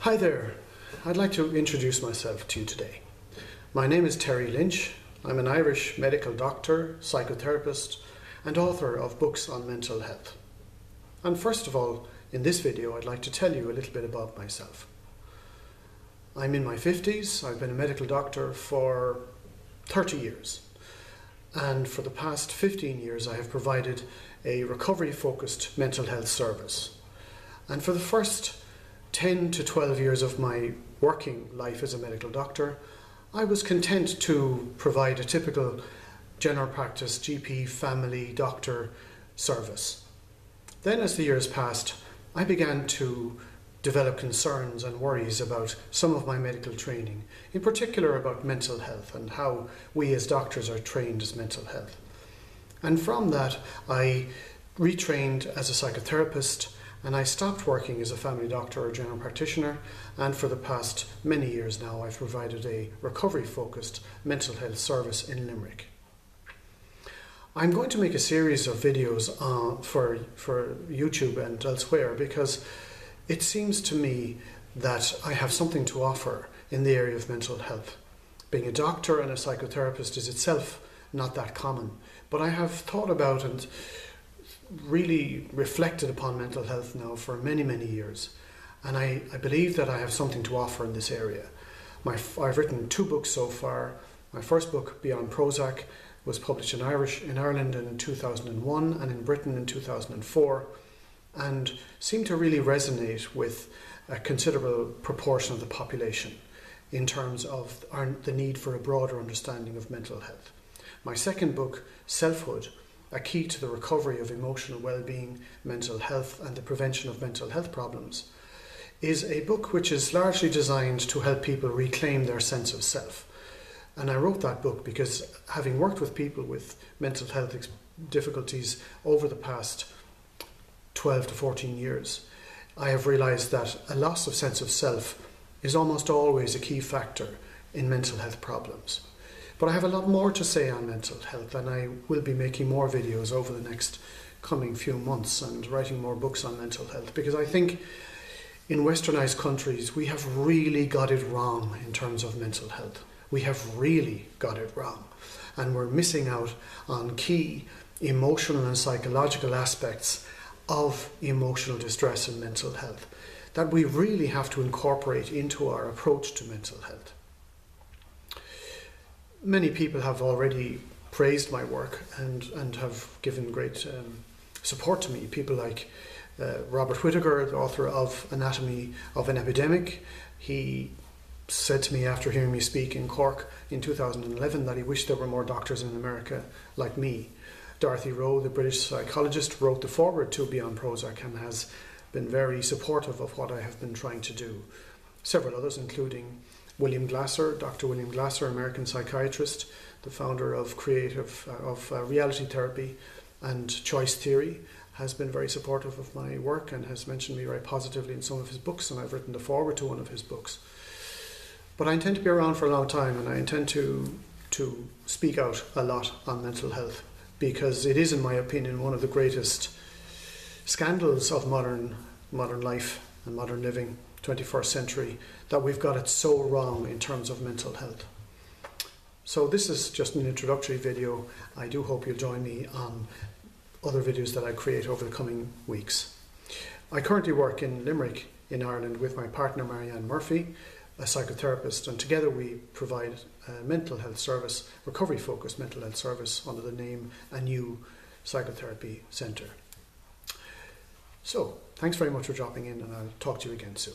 Hi there, I'd like to introduce myself to you today. My name is Terry Lynch. I'm an Irish medical doctor, psychotherapist, and author of books on mental health. And first of all, in this video, I'd like to tell you a little bit about myself. I'm in my 50s, I've been a medical doctor for 30 years. And for the past 15 years, I have provided a recovery-focused mental health service. And for the first 10 to 12 years of my working life as a medical doctor, I was content to provide a typical general practice GP family doctor service. Then as the years passed, I began to develop concerns and worries about some of my medical training, in particular about mental health and how we as doctors are trained as mental health. And from that, I retrained as a psychotherapist, and I stopped working as a family doctor or general practitioner, and for the past many years now I've provided a recovery-focused mental health service in Limerick. I'm going to make a series of videos for YouTube and elsewhere because it seems to me that I have something to offer in the area of mental health. Being a doctor and a psychotherapist is itself not that common, but I have thought about and really reflected upon mental health now for many, many years. And I believe that I have something to offer in this area. I've written 2 books so far. My first book, Beyond Prozac, was published in Ireland in 2001 and in Britain in 2004, and seemed to really resonate with a considerable proportion of the population in terms of the need for a broader understanding of mental health. My second book, Selfhood, A Key to the Recovery of Emotional Wellbeing, Mental Health and the Prevention of Mental Health Problems, is a book which is largely designed to help people reclaim their sense of self. And I wrote that book because, having worked with people with mental health difficulties over the past 12 to 14 years, I have realised that a loss of sense of self is almost always a key factor in mental health problems. But I have a lot more to say on mental health, and I will be making more videos over the next coming few months and writing more books on mental health, because I think in westernised countries we have really got it wrong in terms of mental health. We have really got it wrong, and we're missing out on key emotional and psychological aspects of emotional distress and mental health that we really have to incorporate into our approach to mental health. Many people have already praised my work and have given great support to me. People like Robert Whittaker, the author of Anatomy of an Epidemic. He said to me after hearing me speak in Cork in 2011 that he wished there were more doctors in America like me. Dorothy Rowe, the British psychologist, wrote the foreword to Beyond Prozac and has been very supportive of what I have been trying to do. Several others, including William Glasser, Dr. William Glasser, American psychiatrist, the founder of reality therapy and choice theory, has been very supportive of my work and has mentioned me very positively in some of his books, and I've written the foreword to one of his books. But I intend to be around for a long time, and I intend to speak out a lot on mental health, because it is, in my opinion, one of the greatest scandals of modern life and modern living, 21st century, that we've got it so wrong in terms of mental health. So this is just an introductory video. I do hope you'll join me on other videos that I create over the coming weeks. I currently work in Limerick in Ireland with my partner Marianne Murphy, a psychotherapist, and together we provide a mental health service, recovery-focused mental health service under the name A New Psychotherapy Centre. So, thanks very much for dropping in, and I'll talk to you again soon.